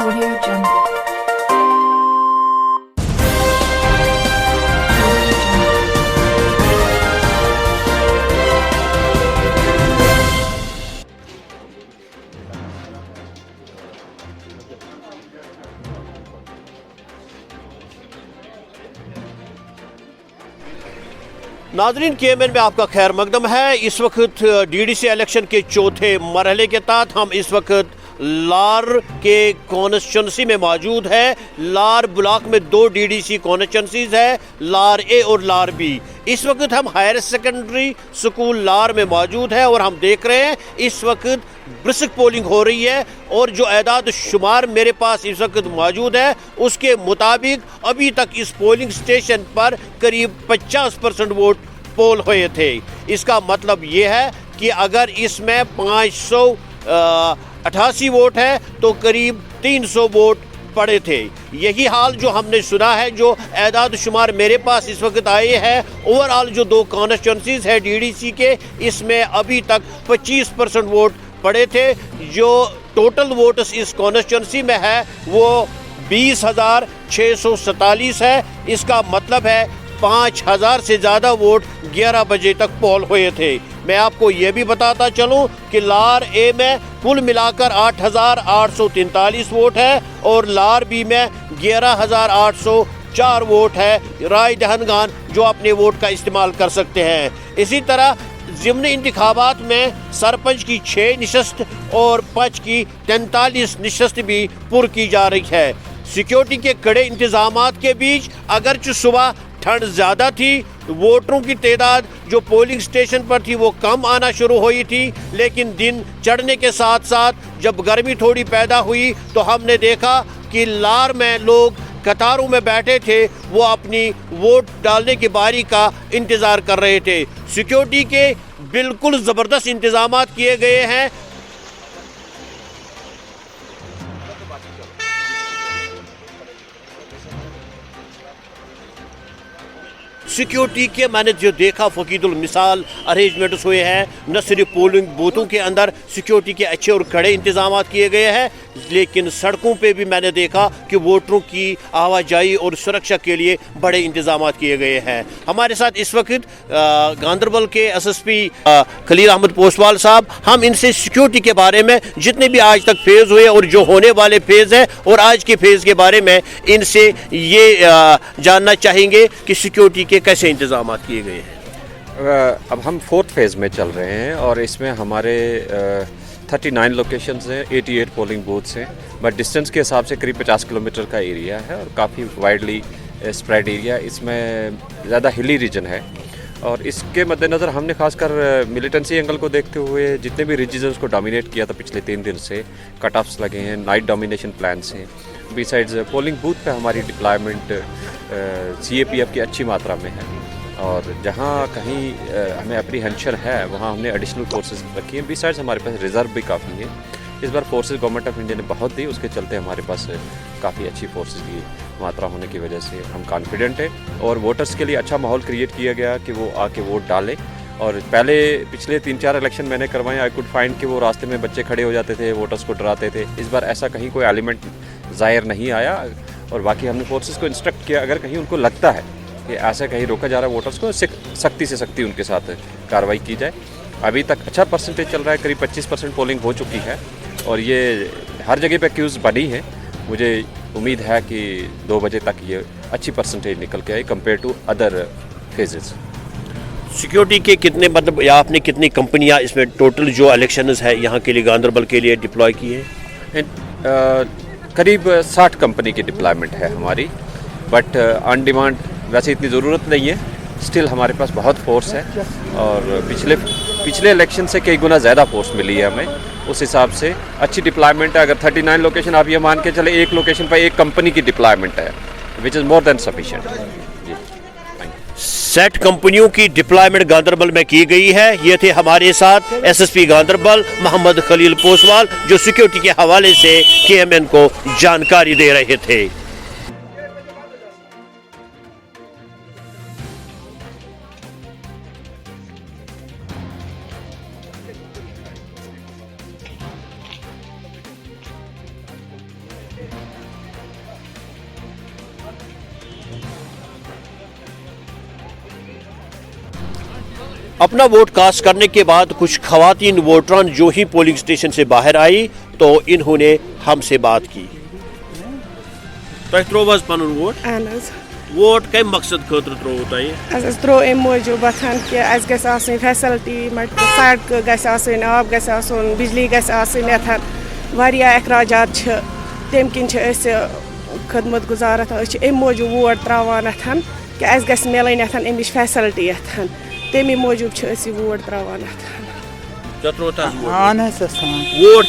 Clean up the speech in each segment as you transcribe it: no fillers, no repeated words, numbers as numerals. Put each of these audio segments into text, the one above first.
Audio Jungle. नाजरीन KMN में आपका खैर मकदम है। इस वक्त DDC इलेक्शन के चौथे मरहले के तहत हम इस वक्त लार के कॉन्स्टिट्यूंसी में मौजूद है। लार ब्लॉक में 2 DDC कॉन्स्टिट्यूंसीज है, लार ए और लार बी। इस वक्त हम हायर सेकेंडरी स्कूल लार में मौजूद है और हम देख रहे हैं इस वक्त ब्रिस्क पोलिंग हो रही है और जो एदाद शुमार मेरे पास इस वक्त मौजूद है उसके मुताबिक अभी तक इस पोलिंग स्टेशन पर करीब 50% वोट पोल हुए थे। इसका मतलब ये है कि अगर इसमें 588 वोट है तो करीब 300 वोट पड़े थे। यही हाल जो हमने सुना है, जो एदाद शुमार मेरे पास इस वक्त आए हैं, ओवरऑल जो 2 कॉन्स्टिट्यूंसीज है DDC के, इसमें अभी तक 25% वोट पड़े थे। जो टोटल वोट्स इस कॉन्स्टिट्यूंसी में है वो 20,647 है। इसका मतलब है 5,000 से ज़्यादा वोट 11 बजे तक पोल हुए थे। मैं आपको ये भी बताता चलूँ कि लार ए में कुल मिलाकर 8,843 वोट है और लार बी में 11,804 वोट है। राय दहनगान जो अपने वोट का इस्तेमाल कर सकते हैं। इसी तरह ज़िमनी इंतखाबात में सरपंच की 6 नशस्त और पंच की 43 नशस्त भी पुर की जा रही है। सिक्योरिटी के कड़े इंतजामात के बीच अगरचे सुबह ठंड ज़्यादा थी, वोटरों की तादाद जो पोलिंग स्टेशन पर थी वो कम आना शुरू हुई थी, लेकिन दिन चढ़ने के साथ साथ जब गर्मी थोड़ी पैदा हुई तो हमने देखा कि लार में लोग कतारों में बैठे थे, वो अपनी वोट डालने की बारी का इंतज़ार कर रहे थे। सिक्योरिटी के बिल्कुल ज़बरदस्त इंतज़ामात किए गए हैं। सिक्योरिटी के मैंने जो देखा फकीदुल मिसाल अरेंजमेंट्स हुए हैं। न सिर्फ पोलिंग बूथों के अंदर सिक्योरिटी के अच्छे और कड़े इंतजाम किए गए हैं, लेकिन सड़कों पे भी मैंने देखा कि वोटरों की आवाजाही और सुरक्षा के लिए बड़े इंतजाम किए गए हैं। हमारे साथ इस वक्त गांदरबल के SSP खलील अहमद पोसवाल साहब, हम इनसे सिक्योरिटी के बारे में जितने भी आज तक फेज़ हुए और जो होने वाले फेज़ हैं और आज के फेज़ के बारे में इनसे ये जानना चाहेंगे कि सिक्योरिटी के कैसे इंतजाम किए गए हैं। अब हम 4th फेज़ में चल रहे हैं और इसमें हमारे 39 लोकेशंस हैं, 88 पोलिंग बूथ्स हैं, बट डिस्टेंस के हिसाब से करीब 50 किलोमीटर का एरिया है और काफ़ी वाइडली स्प्रेड एरिया। इसमें ज़्यादा हिली रीजन है और इसके मद्देनज़र हमने खासकर मिलिटेंसी एंगल को देखते हुए जितने भी रीजन्स को डोमिनेट किया था पिछले 3 दिन से, कट ऑफ्स लगे हैं, नाइट डोमिनेशन प्लान्स हैं। बिसाइड्स पोलिंग बूथ पे हमारी डिप्लॉयमेंट CAPF की अच्छी मात्रा में है और जहाँ कहीं हमें अप्रीहेंशन है वहाँ हमने एडिशनल फोर्सेस रखी हैं। बिसाइड्स हमारे पास रिज़र्व भी काफ़ी है। इस बार फोर्सेस गवर्नमेंट ऑफ इंडिया ने बहुत दी, उसके चलते हमारे पास काफ़ी अच्छी फोर्सेस की मात्रा होने की वजह से हम कॉन्फिडेंट हैं और वोटर्स के लिए अच्छा माहौल क्रिएट किया गया कि वो आके वोट डालें। और पहले पिछले 3-4 इलेक्शन मैंने करवाए, आई कुड फाइंड कि वो रास्ते में बच्चे खड़े हो जाते थे, वोटर्स को डराते थे। इस बार ऐसा कहीं कोई एलिमेंट ज़ाहिर नहीं आया और बाकी हमने फोर्सेस को इंस्ट्रक्ट किया अगर कहीं उनको लगता है कि ऐसा कहीं रोका जा रहा है वोटर्स को, सख्ती से सख्ती उनके साथ कार्रवाई की जाए। अभी तक अच्छा परसेंटेज चल रहा है, करीब 25% पोलिंग हो चुकी है और ये हर जगह पे क्यूज़ बनी है। मुझे उम्मीद है कि 2 बजे तक ये अच्छी परसेंटेज निकल के आए compare to other phases. Security के कितने मतलब या आपने कितनी कंपनियां इसमें टोटल जो इलेक्शंस है यहाँ के लिए गांदरबल के लिए डिप्लॉय की है? करीब 60 कंपनी की डिप्लॉयमेंट है हमारी, बट ऑन डिमांड वैसे इतनी ज़रूरत नहीं है। स्टिल हमारे पास बहुत फोर्स है और पिछले इलेक्शन से कई गुना ज़्यादा फोर्स मिली है हमें। उस हिसाब से अच्छी डिप्लॉयमेंट है। अगर 39 लोकेशन आप ये मान के चले, एक लोकेशन पर एक कंपनी की डिप्लॉयमेंट है, which is more than sufficient. जी, 60 कंपनियों की डिप्लॉयमेंट गांदरबल में की गई है। ये थे हमारे साथ SSP गांदरबल मोहम्मद खलील पोसवाल जो सिक्योरिटी के हवाले से KMN को जानकारी दे रहे थे। अपना वोट कास्ट करने के बाद कुछ खवातीन वोटरान जो ही पोलिंग स्टेशन से बाहर आई तो इन्होंने हमसे बात की। पन वोट वोट कम मकसद खतर त्रो त्रो अम मूजूब कि फैसिलिटी सड़क गसन आब गसन बिजली गसन अखराजात तम किन खदमत गुजार अम मूजूब वोट त्रावान कि मिलन अमिच फैसिलिटी तमी मूजूब वोट त्रावान वोट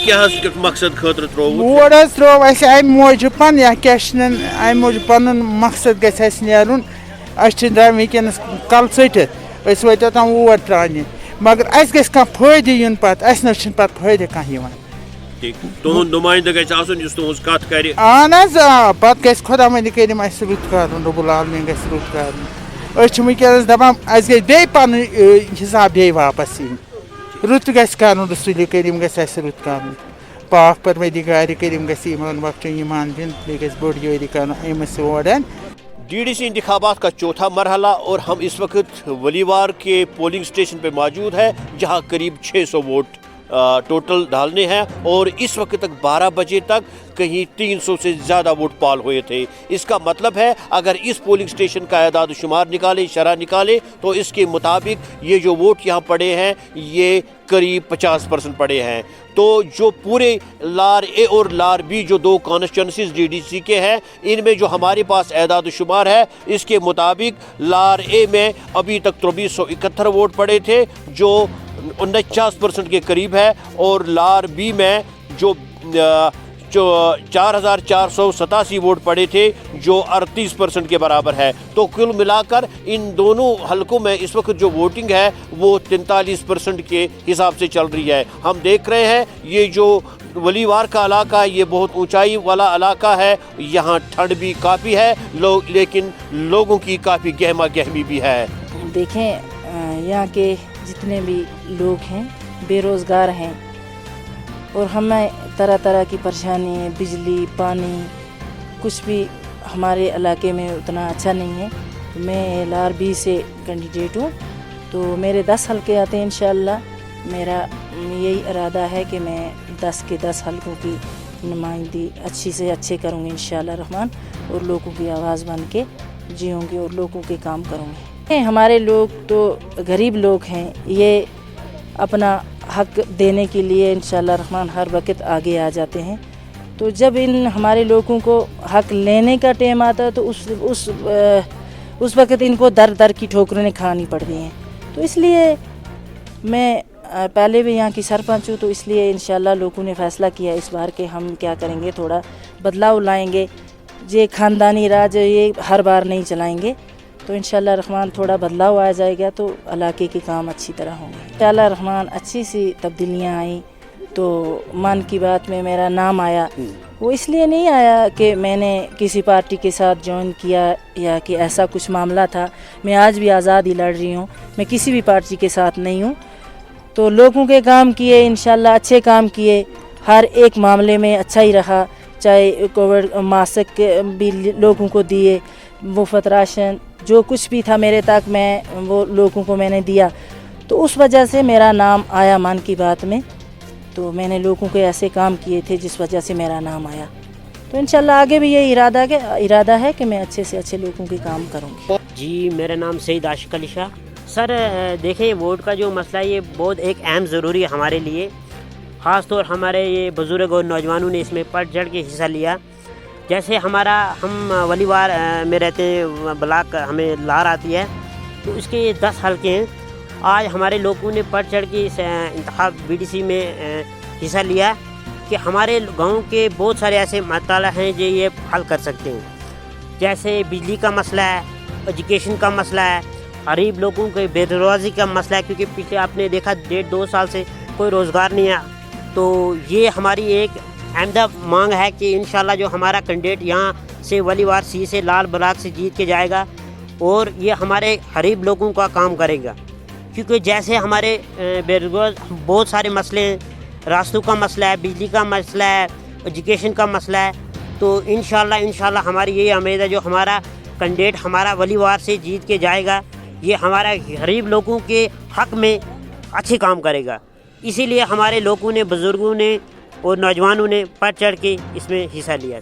क्या मकसद खतर त्रो वोट त्रो अम मूजूब अम मूजूब पन मकसद गन वनकस कल टित वो तोत वोट त्राने मगर कह फायद यून पे फायद कह तुहद नुमाइंदा कत कर पे खुदा मंद करीम रुत कर रबुल आलमीन रुत कर वनकस दपान बे पन हिसाब बे वापस इन रुत कर रसूल करीम रुत कर पाक परवरदिगार करीम ईमान बख्श ईमान दिन बोड़ जोरी कर डीडीसी इंतखाबात का चौथा मरहला और हम इस वक्त वलीवार के पोलिंग स्टेशन पे मौजूद है जहां करीब 600 वोट टोटल डालने हैं और इस वक्त तक 12 बजे तक कहीं 300 से ज़्यादा वोट पाल हुए थे। इसका मतलब है अगर इस पोलिंग स्टेशन का आदाद शुमार निकाले शरह निकाले तो इसके मुताबिक ये जो वोट यहाँ पड़े हैं ये करीब 50% पड़े हैं। तो जो पूरे लार ए और लार बी जो दो कॉन्स्टिट्यूंसीज डीडीसी के हैं इनमें जो हमारे पास आदाद शुमार है इसके मुताबिक लार ए में अभी तक 2371 वोट पड़े थे जो 49% के करीब है और लार बी में जो 4487 वोट पड़े थे जो 38% के बराबर है। तो कुल मिलाकर इन दोनों हलकों में इस वक्त जो वोटिंग है वो 43% के हिसाब से चल रही है। हम देख रहे हैं ये जो वलीवार का इलाका है ये बहुत ऊंचाई वाला इलाका है, यहाँ ठंड भी काफ़ी है लेकिन लोगों की काफ़ी गहमा गहमी भी है। देखें यहाँ के जितने भी लोग हैं बेरोज़गार हैं और हमें तरह तरह की परेशानी है, बिजली पानी कुछ भी हमारे इलाके में उतना अच्छा नहीं है। मैं LRB से कैंडिडेट हूँ तो मेरे 10 हलके आते हैं इंशाअल्लाह। मेरा यही इरादा है कि मैं 10 के 10 हलकों की नुमाइंदगी अच्छी से अच्छे करूँगी इंशाअल्लाह रहमान और लोगों की आवाज़ बन के जीऊँगी और लोगों के काम करूँगी। हमारे लोग तो गरीब लोग हैं, ये अपना हक देने के लिए इंशाअल्लाह रहमान हर वक्त आगे आ जाते हैं। तो जब इन हमारे लोगों को हक लेने का टाइम आता है तो उस वक्त इनको दर दर की ठोकरें खानी पड़ती हैं। तो इसलिए मैं पहले भी यहाँ की सरपंच हूँ तो इसलिए इंशाअल्लाह लोगों ने फ़ैसला किया इस बार के हम क्या करेंगे थोड़ा बदलाव लाएंगे। ये ख़ानदानी राज ये हर बार नहीं चलाएंगे तो इंशाअल्लाह रहमान थोड़ा बदलाव आ जाएगा तो इलाके के काम अच्छी तरह होंगे। इंशाअल्लाह रहमान अच्छी सी तब्दीलियाँ आई तो मन की बात में मेरा नाम आया। वो इसलिए नहीं आया कि मैंने किसी पार्टी के साथ ज्वाइन किया या कि ऐसा कुछ मामला था। मैं आज भी आज़ाद ही लड़ रही हूँ, मैं किसी भी पार्टी के साथ नहीं हूँ। तो लोगों के काम किए इंशाअल्लाह अच्छे काम किए, हर एक मामले में अच्छा ही रहा। चाहे कोविड मास्क भी लोगों को दिए, मुफ्त राशन जो कुछ भी था मेरे तक मैं वो लोगों को मैंने दिया। तो उस वजह से मेरा नाम आया मन की बात में। तो मैंने लोगों के ऐसे काम किए थे जिस वजह से मेरा नाम आया। तो इंशाल्लाह आगे भी ये इरादा है कि मैं अच्छे से अच्छे लोगों के काम करूँगी। जी मेरा नाम सईद आशिक अली शाह। सर देखिए वोट का जो मसला है ये बहुत एक अहम ज़रूरी है हमारे लिए, ख़ास तौर हमारे ये बुज़ुर्ग और नौजवानों ने इसमें बढ़ चढ़ के हिस्सा लिया। जैसे हम वलीवार में रहते हैं, ब्लॉक हमें लार आती है तो इसके 10 हलके हैं। आज हमारे लोगों ने बढ़ चढ़ के इस इंतखाब BDC में हिस्सा लिया कि हमारे गांव के बहुत सारे ऐसे मसला हैं जो ये हल कर सकते हैं। जैसे बिजली का मसला है, एजुकेशन का मसला है, गरीब लोगों के बेरोज़गारी का मसला है क्योंकि पीछे आपने देखा 1.5-2 साल से कोई रोज़गार नहीं है। तो ये हमारी एक अहमदा मांग है कि इंशाल्लाह जो हमारा कैंडिडेट यहाँ से वलीवार C से लाल ब्लॉक से जीत के जाएगा और ये हमारे गरीब लोगों का काम करेगा। क्योंकि जैसे हमारे बेरोज़गार बहुत सारे मसले हैं, रास्तों का मसला है, बिजली का मसला है, एजुकेशन का मसला है। तो इंशाल्लाह हमारी यही उम्मीद है जो हमारा कैंडिडेट हमारा वलीवार से जीत के जाएगा ये हमारा गरीब लोगों के हक में अच्छे काम करेगा। इसीलिए हमारे लोगों ने, बुज़ुर्गों ने और नौजवानों ने बढ़ चढ़ के इसमें हिस्सा लिया।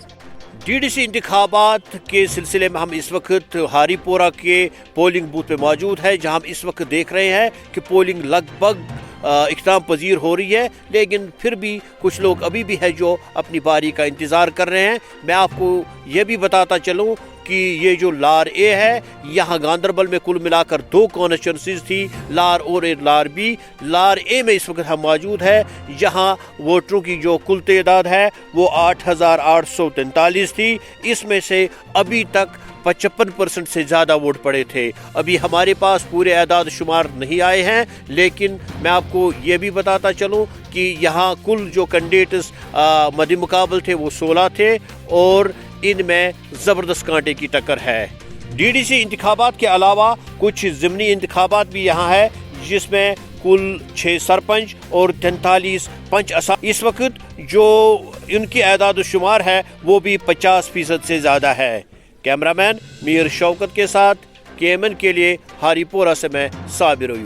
डीडीसी इंतखाबात के सिलसिले में हम इस वक्त हारीपोरा के पोलिंग बूथ पे मौजूद है, जहां हम इस वक्त देख रहे हैं कि पोलिंग लगभग इख्तिताम पजीर हो रही है, लेकिन फिर भी कुछ लोग अभी भी है जो अपनी बारी का इंतज़ार कर रहे हैं। मैं आपको ये भी बताता चलूँ कि ये जो लार ए है, यहाँ गांदरबल में कुल मिलाकर 2 कॉन्स्टिट्यूंसीज थी, लार और लार बी। लार ए में इस वक्त हम मौजूद है, जहाँ वोटरों की जो कुल तादाद है वो 8,843 थी। इसमें से अभी तक 55% से ज़्यादा वोट पड़े थे। अभी हमारे पास पूरे आदाद शुमार नहीं आए हैं, लेकिन मैं आपको ये भी बताता चलूँ कि यहाँ कुल जो कैंडिडेट्स मद्दे मुकाबल थे वो 16 थे और इनमें ज़बरदस्त कांटे की टक्कर है। डीडीसी इंतखाबात के अलावा कुछ ज़िमनी इंतखाबात भी यहाँ है, जिसमें कुल 6 सरपंच और 43 पंच इस वक्त जो इनकी आदाद शुमार है वो भी 50% से ज़्यादा है। कैमरामैन मीर शौकत के साथ KMN के लिए हारीपोरा से मैं साबिर हूँ।